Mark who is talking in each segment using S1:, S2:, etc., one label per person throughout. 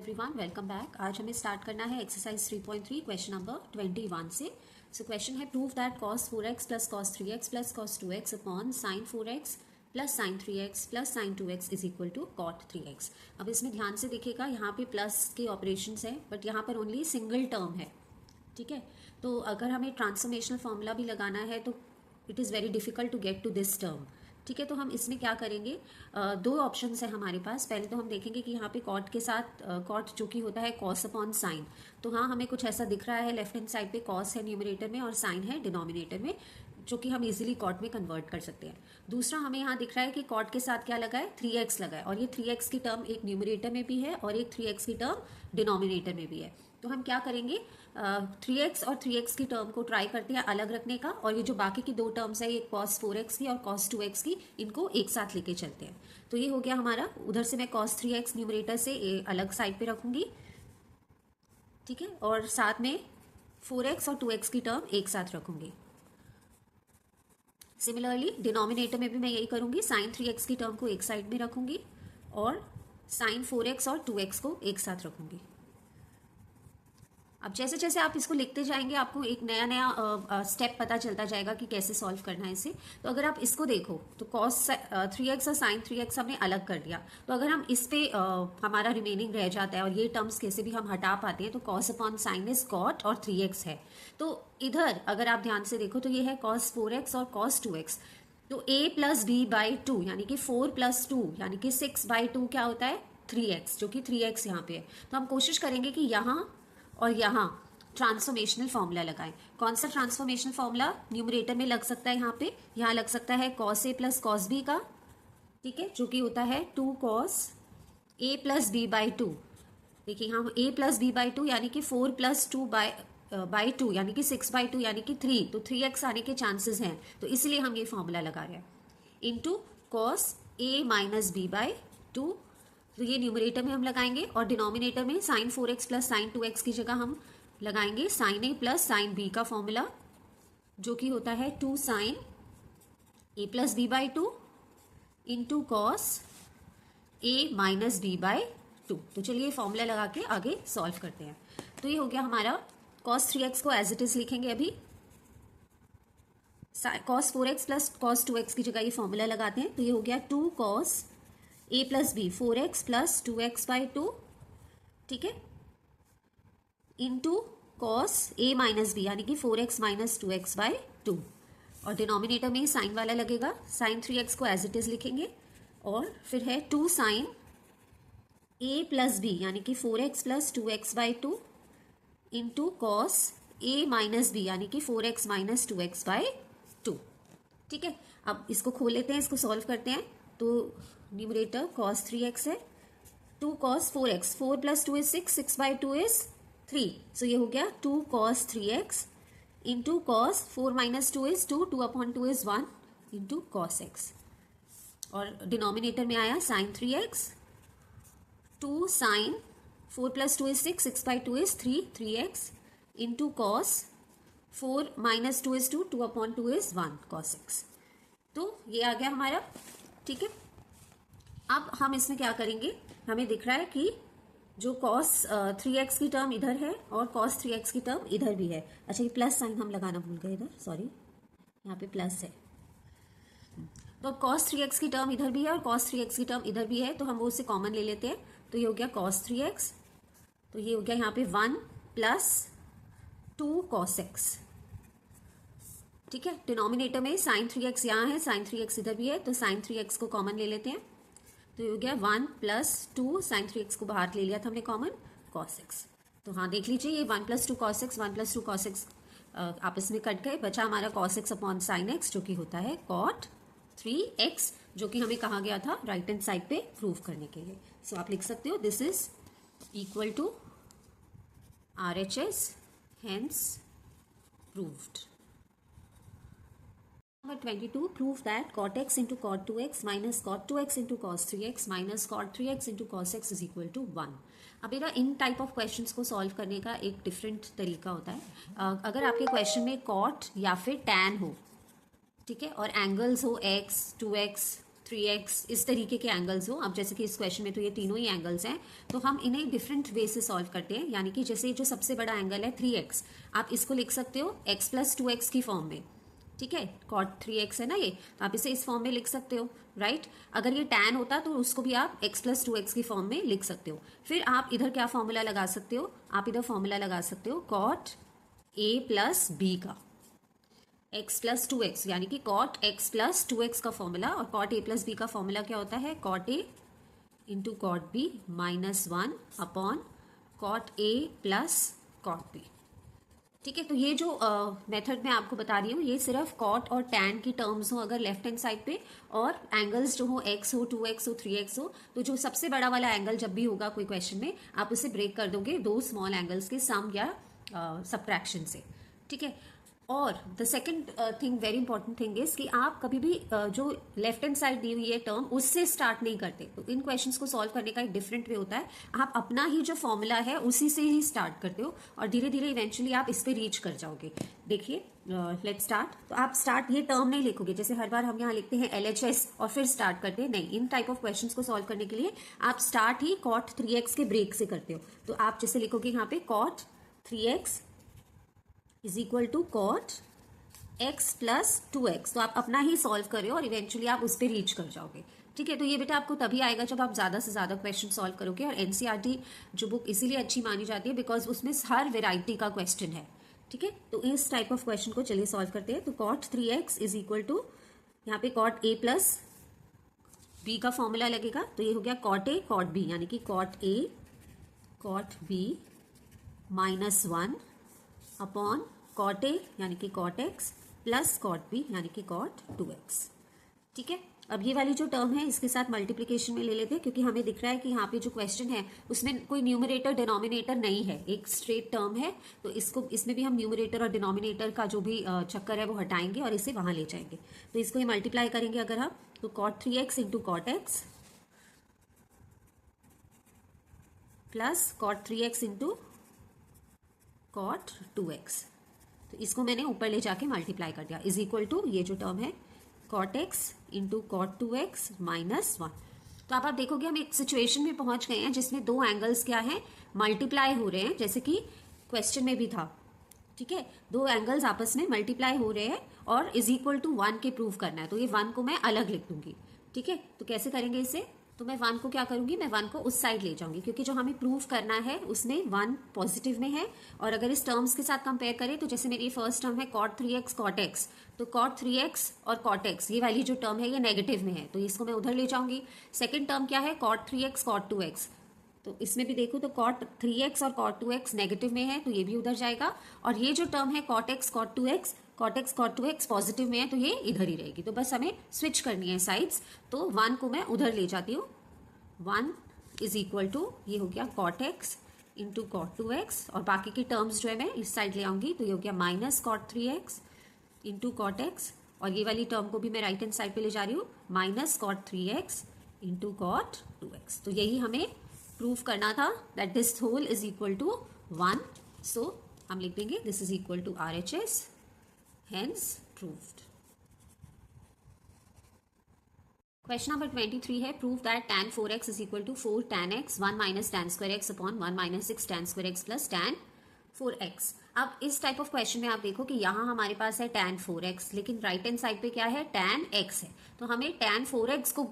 S1: Everyone welcome back. आज हमें start करना है एक्सरसाइज 3.3 क्वेश्चन नंबर 21 से। सो क्वेश्चन है prove that cos 4x plus cos 3x plus cos 2x upon sin 4x plus sin 3x plus sin 2x is equal to cot 3x। अब इसमें ध्यान से देखिएगा, यहाँ पे प्लस के ऑपरेशंस हैं बट यहाँ पर ओनली सिंगल टर्म है। ठीक है, तो अगर हमें ट्रांसफॉर्मेशनल फॉर्मूला भी लगाना है तो it is very difficult to get to this term. ठीक है, तो हम इसमें क्या करेंगे, दो ऑप्शंस है हमारे पास। पहले तो हम देखेंगे कि यहाँ पे कॉट के साथ कॉट जो कि होता है कॉस अपॉन साइन, तो हाँ हमें कुछ ऐसा दिख रहा है। लेफ्ट हैंड साइड पे कॉस है न्यूमरेटर में और साइन है डिनोमिनेटर में, जो कि हम इजीली कॉट में कन्वर्ट कर सकते हैं। दूसरा हमें यहाँ दिख रहा है कि कॉट के साथ क्या लगा है, 3x लगा है, और ये 3x की टर्म एक न्यूमरेटर में भी है और एक 3x की टर्म डिनोमिनेटर में भी है। तो हम क्या करेंगे, 3x और 3x की टर्म को ट्राई करते हैं अलग रखने का, और ये जो बाकी की दो टर्म्स है, ये cos 4x की और cos 2x की, इनको एक साथ लेके चलते हैं। तो ये हो गया हमारा। उधर से मैं cos 3x न्यूमरेटर से अलग साइड पे रखूंगी, ठीक है, और साथ में 4x और 2x की टर्म एक साथ रखूंगी। सिमिलरली डिनोमिनेटर में भी मैं यही करूंगी, sin 3x की टर्म को एक साइड में रखूंगी और sin 4x और 2x को एक साथ रखूंगी। अब जैसे जैसे आप इसको लिखते जाएंगे आपको एक नया नया स्टेप पता चलता जाएगा कि कैसे सॉल्व करना है इसे। तो अगर आप इसको देखो तो cos 3x और sin 3x हमने अलग कर दिया, तो अगर हम इस पे हमारा रिमेनिंग रह जाता है और ये टर्म्स कैसे भी हम हटा पाते हैं, तो cos upon sine is cot और 3x है। तो इधर अगर आप ध्यान से देखो तो ये है cos 4x और cos 2x, तो a प्लस बी बाई 2 यानी कि 4 प्लस 2 यानी कि 6 बाई 2 क्या होता है 3x, जो कि 3x यहाँ पे है। तो हम कोशिश करेंगे कि यहाँ और यहाँ ट्रांसफॉर्मेशनल फॉर्मूला लगाएं। कौन सा ट्रांसफॉर्मेशनल फॉर्मूला, न्यूमरेटर में लग सकता है, यहाँ लग सकता है cos a plus cos b का, ठीक है, जो कि होता है 2 cos a plus b by 2। देखिए यहाँ a प्लस b बाई 2 यानी कि 4 प्लस 2 बाई 2 यानी कि 6 बाई 2 यानी कि 3, तो 3x आने के चांसेस हैं, तो इसलिए हम ये फॉर्मूला लगा रहे हैं। Into cos a minus b by 2, तो ये न्यूमरेटर में हम लगाएंगे, और डिनोमिनेटर में sin 4x plus sin 2x की जगह हम लगाएंगे sin a plus sin b का फॉर्मूला, जो कि होता है 2 sin a plus b by 2 into cos a minus b by 2। तो चलिए फॉर्मूला लगा के आगे सॉल्व करते हैं। तो ये हो गया हमारा, cos 3x को एज इट इज लिखेंगे अभी, cos 4x plus cos 2x की जगह ये फॉर्मूला लगाते हैं, तो ये हो गया 2 cos a plus B 4x plus 2x by 2, ठीक है, into cos a minus B यानी कि 4x माइनस 2x बाई 2, और डिनोमिनेटर में साइन वाला लगेगा, sin 3x को एज इट इज लिखेंगे, और फिर है 2 sin a प्लस बी यानी कि 4x plus 2x by 2 into cos a minus B यानी कि 4x माइनस 2x बाई 2। ठीक है, अब इसको खोल लेते हैं, इसको सॉल्व करते हैं। तो न्यूमरेटर cos 3x है, 2 cos 4x, 4 plus 2 is 6, 6 by 2 is 3, सो ये हो गया 2 cos 3x into cos 4 minus 2 is 2, 2 upon 2 is 1 into cos x, और डिनोमिनेटर में आया sin 3x, 2 sin 4 plus 2 is 6, 6 by 2 is 3, 3x into cos 4 minus 2 is 2, 2 upon 2 is 1 cos x। तो ये आ गया हमारा, ठीक है। अब हम इसमें क्या करेंगे, हमें दिख रहा है कि जो cos 3x की टर्म इधर है और cos 3x की टर्म इधर भी है। अच्छा, ये प्लस साइन हम लगाना भूल गए इधर, सॉरी, यहाँ पे प्लस है। तो cos 3x की टर्म इधर भी है और cos 3x की टर्म इधर भी है, तो हम वो उससे कॉमन ले लेते हैं। तो ये हो गया cos 3x, तो ये हो गया यहाँ पे 1 प्लस 2 cos x, ठीक है। डिनोमिनेटर में sin 3x यहाँ है, sin 3x इधर भी है, तो sin 3x को कॉमन ले लेते हैं। तो ये हो गया 1 प्लस 2 sin 3x को बाहर ले लिया था हमने कॉमन, cos x। तो हाँ देख लीजिए, ये 1 plus 2 cos x, 1 plus 2 cos x आपस में कट गए, बचा हमारा cos x upon sin x, जो कि होता है cot 3x, जो कि हमें कहा गया था राइट हैंड साइड पे प्रूव करने के लिए। सो आप लिख सकते हो this is equal to RHS, hence proved. Number 22, prove that cot x into cot 2x minus cot 2x into cos 3x minus cot 3x into cos x is equal to 1। अब बेटा इन type of questions को solve करने का एक different तरीका होता है। अगर आपके क्वेश्चन में cot या फिर tan हो, ठीक है, और एंगल्स हो x, 2x, 3x इस तरीके के एंगल्स हो, अब जैसे कि इस क्वेश्चन में तो ये तीनों ही एंगल्स हैं, तो हम इन्हें डिफरेंट वे से सॉल्व करते हैं। यानी कि जैसे जो सबसे बड़ा एंगल है 3x, आप इसको लिख सकते हो x प्लस 2x की फॉर्म में, ठीक है, cot 3x है ना ये, तो आप इसे इस फॉर्म में लिख सकते हो, राइट। अगर ये tan होता तो उसको भी आप x प्लस 2x की फॉर्म में लिख सकते हो। फिर आप इधर क्या फॉर्मूला लगा सकते हो, आप इधर फॉर्मूला लगा सकते हो cot a प्लस b का, x प्लस 2x, यानी कि cot x प्लस 2x का फॉर्मूला, और cot a प्लस b का फॉर्मूला क्या होता है, cot a into cot b minus 1 upon cot a plus cot b, ठीक है। तो ये जो मेथड मैं आपको बता रही हूँ, ये सिर्फ कॉट और टैन की टर्म्स हो अगर लेफ्ट हैंड साइड पे, और एंगल्स जो हो x हो, 2x हो, 3x हो, तो जो सबसे बड़ा वाला एंगल जब भी होगा कोई क्वेश्चन में, आप उसे ब्रेक कर दोगे दो स्मॉल एंगल्स के सम या सब्ट्रैक्शन से, ठीक है। और the second thing, very important thing is कि आप कभी भी जो लेफ्ट हैंड साइड दी हुई है टर्म, उससे स्टार्ट नहीं करते। तो इन क्वेश्चंस को सॉल्व करने का एक डिफरेंट वे होता है, आप अपना ही जो फॉर्मूला है उसी से ही स्टार्ट करते हो, और धीरे धीरे इवेंचुअली आप इस पे रीच कर जाओगे। देखिए, लेट्स स्टार्ट। तो आप स्टार्ट ये टर्म नहीं लिखोगे जैसे हर बार हम यहाँ लिखते हैं LHS और फिर स्टार्ट करते हैं, नहीं। इन टाइप ऑफ क्वेश्चंस को सॉल्व करने के लिए आप स्टार्ट ही cot 3x के ब्रेक से करते हो। तो आप जैसे लिखोगे यहाँ पे cot 3x is equal to cot x plus 2x, तो आप अपना ही सॉल्व कर रहे हो और इवेंचुअली आप उस पर रीच कर जाओगे, ठीक है। तो ये बेटा आपको तभी आएगा जब आप ज्यादा से ज्यादा क्वेश्चन सॉल्व करोगे, और एनसीईआरटी जो बुक इसीलिए अच्छी मानी जाती है बिकॉज उसमें हर वेराइटी का क्वेश्चन है, ठीक है। तो इस टाइप ऑफ क्वेश्चन को चलिए सॉल्व करते हैं। तो cot 3x is equal to, यहाँ पे cot a प्लस b का फॉर्मूला लगेगा, तो ये हो गया cot a cot b, यानी कि cot a cot b minus 1 upon cot a यानी कि cot x plus cot b यानी कि cot 2x, ठीक है। अब ये वाली जो टर्म है इसके साथ मल्टीप्लिकेशन में ले लेते हैं, क्योंकि हमें दिख रहा है कि यहाँ पे जो क्वेश्चन है उसमें कोई न्यूमरेटर डिनोमिनेटर नहीं है, एक स्ट्रेट टर्म है। तो इसमें भी हम न्यूमरेटर और डिनोमिनेटर का जो भी चक्कर है वो हटाएंगे और इसे वहां ले जाएंगे। तो इसको ही मल्टीप्लाई करेंगे अगर हम, तो cot 3x into cot x plus cot 3x into cot 2x, तो इसको मैंने ऊपर ले जाके मल्टीप्लाई कर दिया, इज इक्वल टू ये जो टर्म है cot x into cot 2x minus 1। तो आप देखोगे हम एक सिचुएशन में पहुंच गए हैं जिसमें दो एंगल्स क्या है, मल्टीप्लाई हो रहे हैं, जैसे कि क्वेश्चन में भी था, ठीक है। दो एंगल्स आपस में मल्टीप्लाई हो रहे हैं और इज इक्वल टू 1 के प्रूव करना है, तो ये 1 को मैं अलग लिख दूंगी, ठीक है। तो कैसे करेंगे इसे, तो मैं 1 को क्या करूंगी, मैं 1 को उस साइड ले जाऊंगी, क्योंकि जो हमें प्रूव करना है उसमें 1 पॉजिटिव में है। और अगर इस टर्म्स के साथ कंपेयर करें, तो जैसे मेरी फर्स्ट टर्म है cot 3x cot x, तो cot 3x और cot x ये वाली जो टर्म है ये नेगेटिव में है, तो इसको मैं उधर ले जाऊंगी। सेकेंड टर्म क्या है, cot 3x cot 2x, तो इसमें भी देखो तो cot 3x और cot 2x नेगेटिव में है, तो ये भी उधर जाएगा। और ये जो टर्म है cot x cot 2x, cot x cot 2x positive में है, तो ये इधर ही रहेगी। तो बस हमें स्विच करनी है साइड्स, तो 1 को मैं उधर ले जाती हूँ, 1 इज इक्वल टू ये हो गया cot x into cot 2x, और बाकी की टर्म्स जो है मैं इस साइड ले आऊंगी, तो ये हो गया minus cot 3x into cot x, और ये वाली टर्म को भी मैं राइट हैंड साइड पे ले जा रही हूँ, minus cot 3x into cot 2x। तो यही हमें प्रूव करना था, that this whole is equal to 1। So हम लिख देंगे this is equal to RHS, hence proved. Question number 23 है, prove that tan 4x is equal to 4 tan x 1 minus tan square x upon 1 minus 6 tan square x plus tan 4x। अब इस type of question में आप देखो कि यहाँ हमारे पास है tan 4x, लेकिन राइट हैंड साइड पे क्या है, tan x है। तो हमें tan 4x को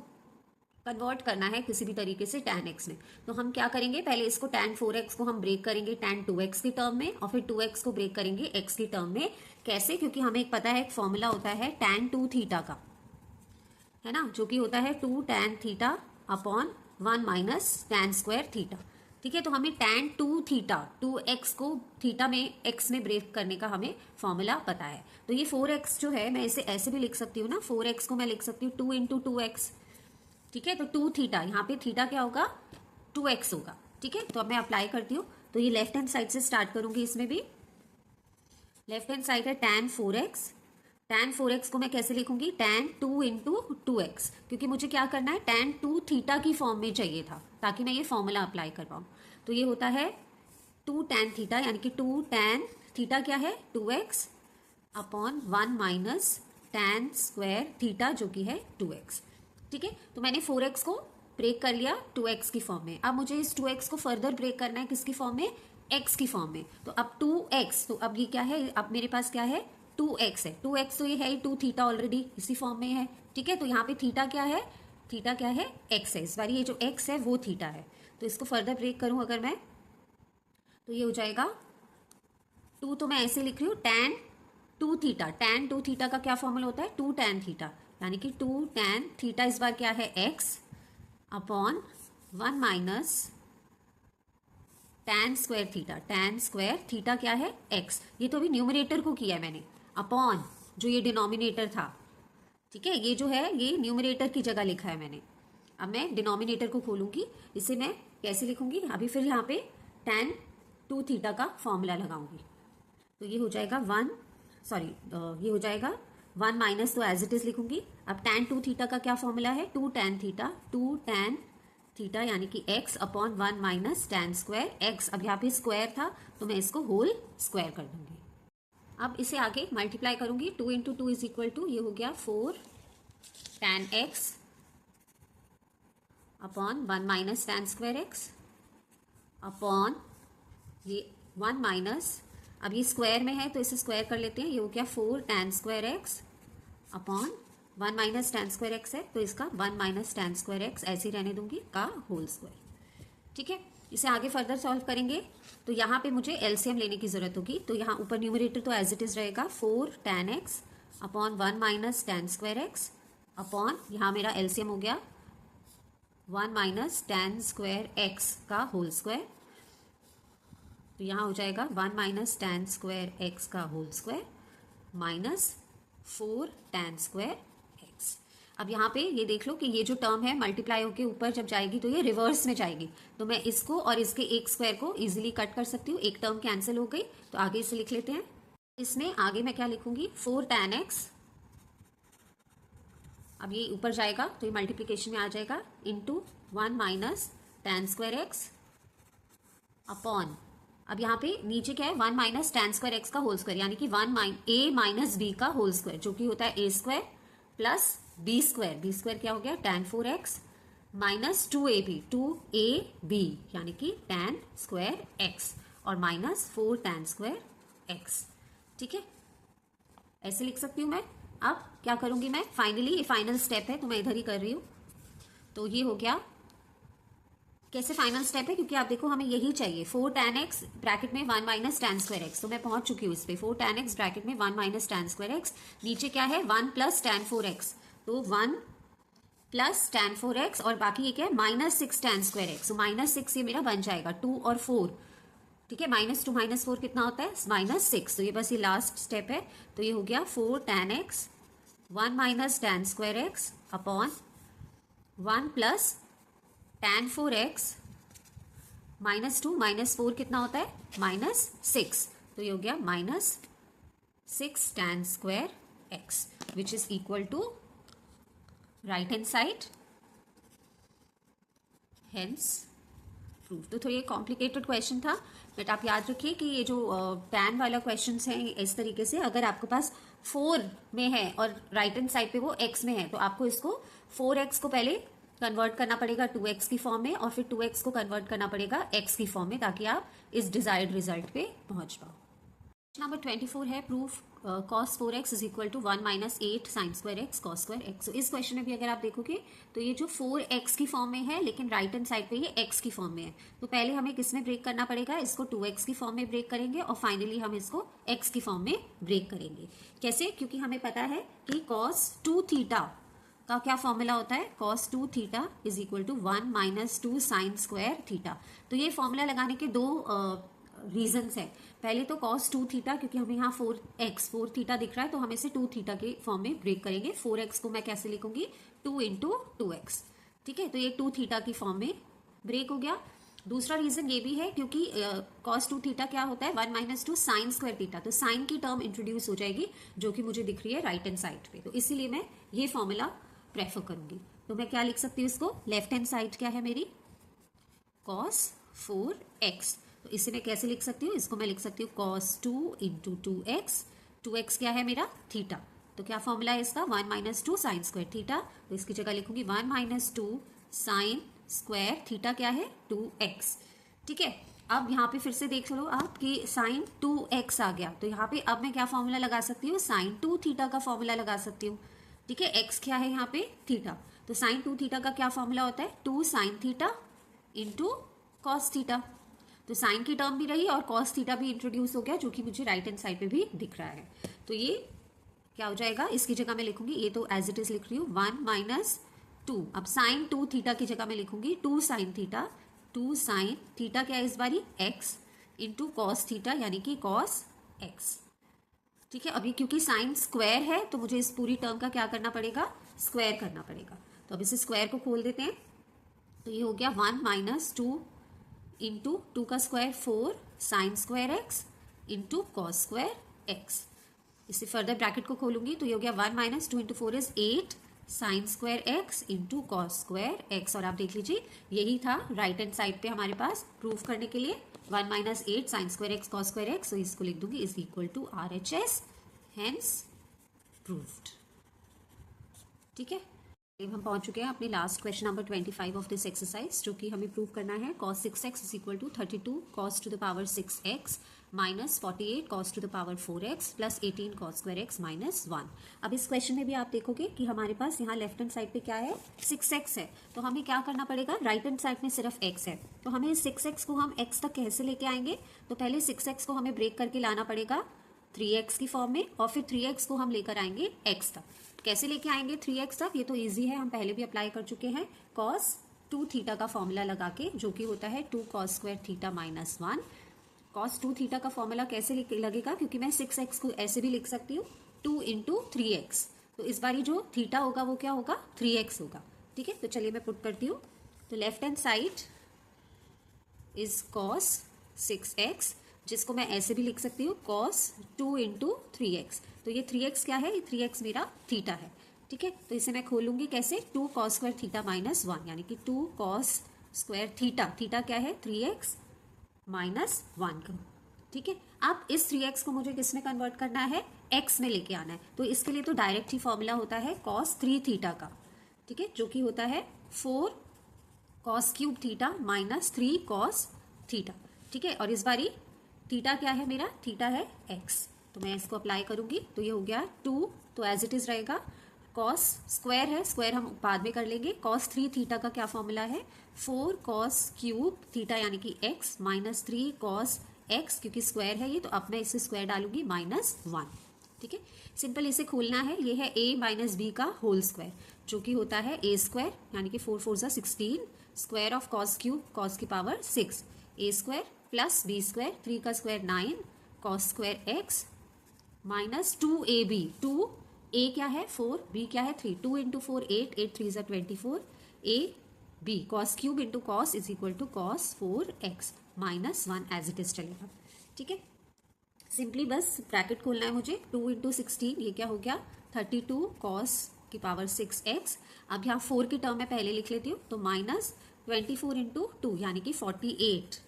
S1: कन्वर्ट करना है किसी भी तरीके से tan x में। तो हम क्या करेंगे, पहले इसको tan 4x को हम ब्रेक करेंगे tan 2x की टर्म में, और फिर 2x को ब्रेक करेंगे x की टर्म में। कैसे, क्योंकि हमें एक पता है एक फॉर्मूला होता है tan 2 थीटा का, है ना, जो कि होता है 2 tan theta upon 1 minus tan square theta, ठीक है। तो हमें tan 2 थीटा 2x को थीटा में x में ब्रेक करने का हमें फॉर्मूला पता है। तो ये 4x जो है मैं इसे ऐसे भी लिख सकती हूँ ना, 4x को मैं लिख सकती हूँ 2 इंटू 2x, ठीक है। तो 2 थीटा, यहाँ पे थीटा क्या होगा, 2x होगा, ठीक है। तो अब मैं अप्लाई करती हूँ, तो ये लेफ्ट हैंड साइड से स्टार्ट करूंगी। इसमें भी लेफ्ट हैंड साइड है tan 4x को मैं कैसे लिखूंगी, tan 2 इंटू 2x, क्योंकि मुझे क्या करना है, tan 2 थीटा की फॉर्म में चाहिए था ताकि मैं ये फॉर्मूला अप्लाई कर पाऊँ। तो ये होता है 2 tan थीटा, यानी कि 2 tan थीटा क्या है, 2x upon 1 minus tan square theta जो कि है 2x। ठीक है, तो मैंने 4x को ब्रेक कर लिया 2x की फॉर्म में। अब मुझे इस 2x को फर्दर ब्रेक करना है किसकी फॉर्म में, x की फॉर्म में। तो अब 2x, तो अब ये क्या है, अब मेरे पास क्या है 2x है। 2x तो ये है ही, 2 थीटा ऑलरेडी इसी फॉर्म में है। ठीक है, तो यहाँ पे थीटा क्या है, थीटा क्या है, x है। इस बार ये जो x है वो थीटा है। तो इसको फर्दर ब्रेक करूं अगर मैं, तो ये हो जाएगा 2, तो मैं ऐसे लिख रही हूँ tan 2 थीटा। tan 2 थीटा का क्या फॉर्मूला होता है, 2 tan थीटा, यानी कि 2 tan थीटा इस बार क्या है x upon 1 minus tan square theta. tan square theta क्या है x। ये तो अभी न्यूमरेटर को किया है मैंने, अपॉन जो ये डिनोमिनेटर था। ठीक है, ये जो है ये न्यूमरेटर की जगह लिखा है मैंने। अब मैं डिनोमिनेटर को खोलूंगी, इसे मैं कैसे लिखूंगी, अभी फिर यहाँ पे tan 2 थीटा का फॉर्मूला लगाऊंगी। तो ये हो जाएगा ये हो जाएगा 1 माइनस, तो एज इट इज लिखूंगी। अब tan 2 थीटा का क्या फॉर्मूला है, 2 tan थीटा, 2 tan थीटा यानी कि x upon 1 minus tan square x। अब यहाँ पे स्क्वायर था तो मैं इसको होल स्क्वायर कर दूंगी। अब इसे आगे मल्टीप्लाई करूंगी, 2 इंटू 2 इज इक्वल टू, ये हो गया 4 tan x upon 1 minus tan square x upon ये 1 माइनस, अब ये स्क्वायर में है तो इसे स्क्वायर कर लेते हैं। ये हो गया 4 tan square x upon 1 minus tan square x है तो इसका 1 माइनस tan स्क्वायर x ऐसे ही रहने दूंगी का होल स्क्वायर। ठीक है, इसे आगे फर्दर सॉल्व करेंगे तो यहाँ पे मुझे एलसीएम लेने की जरूरत होगी। तो यहाँ ऊपर न्यूमरेटर तो एज इट इज रहेगा 4 tan x upon 1 minus tan square x upon यहाँ मेरा एलसीएम हो गया 1 माइनस tan स्क्वायर x का होल स्क्वायर। तो यहाँ हो जाएगा 1 माइनस tan स्क्वायर x का whole square minus 4 tan square x। अब यहाँ पे ये देख लो कि ये जो टर्म है मल्टीप्लाई होके ऊपर जब जाएगी तो ये रिवर्स में जाएगी। तो मैं इसको और इसके एक स्क्वायर को इजीली कट कर सकती हूँ, एक टर्म कैंसिल हो गई। तो आगे इसे लिख लेते हैं। इसमें आगे मैं क्या लिखूंगी, 4 tan x, अब ये ऊपर जाएगा तो ये मल्टीप्लीकेशन में आ जाएगा, into 1 minus tan square x upon, अब यहाँ पे नीचे क्या है 1 माइनस tan स्क्वायर x का होल स्क्वायर, यानी कि a माइनस b का होल स्क्वायर, जो कि होता है a square plus b square. b square क्या हो गया tan 4x माइनस 2ab यानी कि tan स्क्वायर x और माइनस 4 tan स्क्वायर x। ठीक है, ऐसे लिख सकती हूँ मैं। अब क्या करूंगी मैं, फाइनली ये फाइनल स्टेप है तो मैं इधर ही कर रही हूँ। तो ये हो गया, कैसे फाइनल स्टेप है, क्योंकि आप देखो हमें यही चाहिए, 4 tan x ब्रैकेट में 1 माइनस tan स्क्वायर x। तो मैं पहुंच चुकी हूँ इस पे, 4 tan x ब्रैकेट में 1 माइनस tan स्क्वायर x, नीचे क्या है 1 प्लस tan 4x, तो 1 प्लस tan 4x और बाकी ये क्या है माइनस 6 tan स्क्वायर x। तो माइनस 6 ये मेरा बन जाएगा 2 और 4। ठीक है, माइनस 2 माइनस 4 कितना होता है माइनस 6। तो ये बस ये लास्ट स्टेप है। तो ये हो गया 4 tan x 1 minus tan square x upon 1 plus tan 4x minus 2 minus 4 कितना होता है माइनस 6। तो ये हो गया minus 6 tan square x which is equal to right hand side, hence prove. तो थोड़ा ये कॉम्प्लिकेटेड क्वेश्चन था, बट आप याद रखिए कि ये जो tan वाला क्वेश्चन है इस तरीके से, अगर आपके पास 4 में है और राइट हैंड साइड पे वो x में है तो आपको इसको 4x को पहले कन्वर्ट करना पड़ेगा 2x की फॉर्म में और फिर 2x को कन्वर्ट करना पड़ेगा x की फॉर्म में, ताकि आप इस डिजायर्ड रिजल्ट पे पहुंच पाओ। नंबर 24 है proof cos 4x is equal to 1 minus 8 sine square x cos square x। तो इस क्वेश्चन में भी अगर आप देखोगे तो ये जो 4x की फॉर्म में है लेकिन राइट हैंड साइड पे ये x की फॉर्म में है। तो पहले हमें किस में ब्रेक करना पड़ेगा, इसको 2x की फॉर्म में ब्रेक करेंगे और फाइनली हम इसको x की फॉर्म में ब्रेक करेंगे। कैसे, क्योंकि हमें पता है कि cos 2 थीटा का क्या फॉर्मूला होता है, cos 2 theta is equal to 1 minus 2 sine square theta. तो ये फॉर्मूला लगाने के दो रीजंस है। पहले तो cos 2 थीटा, क्योंकि हमें यहाँ 4 थीटा दिख रहा है तो हम इसे 2 थीटा के फॉर्म में ब्रेक करेंगे। 4x को मैं कैसे लिखूंगी 2 इंटू 2x। ठीक है, तो ये 2 थीटा की फॉर्म में ब्रेक हो गया। दूसरा रीजन ये भी है क्योंकि cos 2 थीटा क्या होता है 1 माइनस 2 साइन स्क्वायर थीटा, तो साइन की टर्म इंट्रोड्यूस हो जाएगी जो कि मुझे दिख रही है राइट हैंड साइड पे। तो इसीलिए मैं ये फॉर्मूला प्रेफर करूंगी। तो मैं क्या लिख सकती हूँ इसको, लेफ्ट हैंड साइड क्या है मेरी cos 4x। तो इसे मैं कैसे लिख सकती हूँ, इसको मैं लिख सकती हूँ cos 2 इंटू 2x। 2x क्या है मेरा थीटा, तो क्या फॉर्मूला है इसका, 1 माइनस 2 साइन स्क्वायर थीटा। तो इसकी जगह लिखूंगी 1 माइनस 2 साइन स्क्वायर थीटा क्या है 2x। ठीक है, अब यहाँ पे फिर से देख लो आप कि साइन 2x आ गया, तो यहाँ पे अब मैं क्या फॉर्मूला लगा सकती हूँ, साइन 2 थीटा का फॉर्मूला लगा सकती हूँ। ठीक है, x क्या है यहाँ पे थीटा, तो साइन 2 थीटा का क्या फॉर्मूला होता है, 2 sine theta into cos theta. तो साइन की टर्म भी रही और कॉस थीटा भी इंट्रोड्यूस हो गया, जो कि मुझे राइट हैंड साइड पे भी दिख रहा है। तो ये क्या हो जाएगा, इसकी जगह मैं लिखूंगी, ये तो एज इट इज लिख रही हूँ 1 माइनस 2, अब साइन 2 थीटा की जगह मैं लिखूंगी 2 साइन थीटा, 2 साइन थीटा क्या है इस बारी x इंटू कॉस थीटा यानी कि कॉस x। ठीक है, अभी क्योंकि साइन स्क्वायर है तो मुझे इस पूरी टर्म का क्या करना पड़ेगा, स्क्वायर करना पड़ेगा। तो अब इसे स्क्वायर को खोल देते हैं, तो ये हो गया 1 माइनस 2 इंटू 2 का square 4 sign square x into cos square x। इसे फर्दर ब्रैकेट को खोलूंगी तो ये हो गया 1 minus 2 into 4 is 8 sine square x into cos square x। और आप देख लीजिए यही था राइट हैंड साइड पे हमारे पास प्रूफ करने के लिए, 1 minus 8 sine square x cos square x। तो इसको लिख दूंगी is equal to RHS, hence proved. ठीक है, अब हम पहुंच चुके हैं अपने last question number 25 of this exercise, जो कि हमें प्रूव करना है cos 6x is equal to 32 cos to the power 6x minus 48 cos to the power 4x plus 18 cos square x minus 1। अब इस क्वेश्चन में भी आप देखोगे कि हमारे पास यहाँ लेफ्ट हैंड साइड पे क्या है, 6x है। तो हमें क्या करना पड़ेगा, राइट हैंड साइड में सिर्फ x है, तो हमें 6x को हम x तक कैसे लेके आएंगे, तो पहले 6x को हमें ब्रेक करके लाना पड़ेगा 3x की फॉर्म में, और फिर 3x को हम लेकर आएंगे x तक। कैसे लेके आएंगे 3x तक, ये तो इजी है, हम पहले भी अप्लाई कर चुके हैं, cos 2 थीटा का फॉर्मूला लगा के, जो कि होता है 2 cos square theta minus 1। cos 2 theta का फॉर्मूला कैसे लगेगा, क्योंकि मैं 6x को ऐसे भी लिख सकती हूँ 2 इंटू 3x, तो इस बारी जो थीटा होगा वो क्या होगा 3x होगा। ठीक है, तो चलिए मैं पुट करती हूँ, तो left hand side is cos 6x, जिसको मैं ऐसे भी लिख सकती हूँ cos 2 इंटू 3x। तो ये 3x क्या है, ये 3x मेरा थीटा है। ठीक है, तो इसे मैं खोलूंगी कैसे, 2 cos स्क्वायर थीटा माइनस 1, यानी कि 2 cos स्क्वायर थीटा, थीटा क्या है 3x माइनस 1 का। ठीक है, अब इस 3x को मुझे किस में कन्वर्ट करना है, x में लेके आना है, तो इसके लिए तो डायरेक्ट ही फॉर्मूला होता है cos 3 थीटा का। ठीक है, जो कि होता है 4 cos cube theta minus 3 cos theta. ठीक है, और इस बारी थीटा क्या है मेरा, थीटा है x, तो मैं इसको अप्लाई करूंगी, तो ये हो गया 2, तो एज इट इज रहेगा, cos स्क्वायर है, स्क्वायर हम बाद में कर लेंगे, cos 3 थीटा का क्या फॉर्मूला है, 4 cos क्यूब थीटा यानी कि x माइनस 3 cos x, क्योंकि स्क्वायर है ये, तो अब मैं इसे स्क्वायर डालूंगी माइनस 1। ठीक है, सिंपल इसे खोलना है, ये है a माइनस बी का होल स्क्वायर, जो कि होता है a स्क्वायर यानी कि 4 4 16 square of cos cube cos की power 6, a square plus B square 3 का स्क्वायर 9 cos स्क्वायर x माइनस 2ab, 2a क्या है 4, b क्या है 3, 2 इंटू 4 8, 8 3 ज़ा 24, a b cos cube into cos is equal to cos 4x minus 1 as it is चलेगा। ठीक है, सिंपली बस ब्रैकेट खोलना है मुझे, 2 इंटू 16 ये क्या हो गया 32 cos की पावर 6x। अब यहाँ 4 की टर्म में पहले लिख लेती हूँ, तो माइनस 24 इंटू 2 यानी कि 48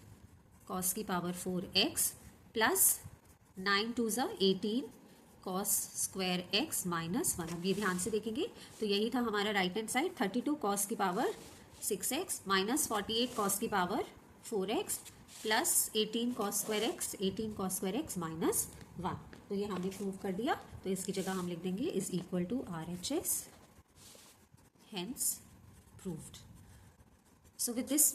S1: cos की पावर 4x प्लस 9 2 ज़ा 18 cos स्क्वायर x माइनस 1। अब ये ध्यान से देखेंगे तो यही था हमारा राइट हैंड साइड, 32 cos की पावर 6x माइनस 48 cos की power 4x plus 18 cos square x, 18 cos square x minus 1। तो ये हमने प्रूव कर दिया, तो इसकी जगह हम लिख देंगे is equal to RHS, hence proved. So with this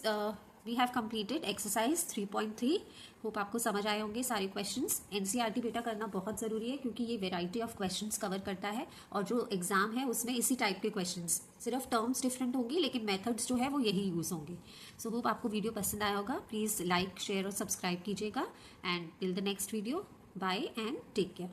S1: we have completed exercise 3.3। Hope आपको समझ आए होंगे सारे क्वेश्चंस। एनसीईआरटी बेटा करना बहुत ज़रूरी है, क्योंकि ये वेराइटी ऑफ क्वेश्चंस कवर करता है, और जो एग्जाम है उसमें इसी टाइप के क्वेश्चंस, सिर्फ टर्म्स डिफरेंट होंगी लेकिन मेथड्स जो है वो यही यूज़ होंगे। सो होप आपको वीडियो पसंद आया होगा। प्लीज़ लाइक शेयर और सब्सक्राइब कीजिएगा, and till the next video, bye and take care.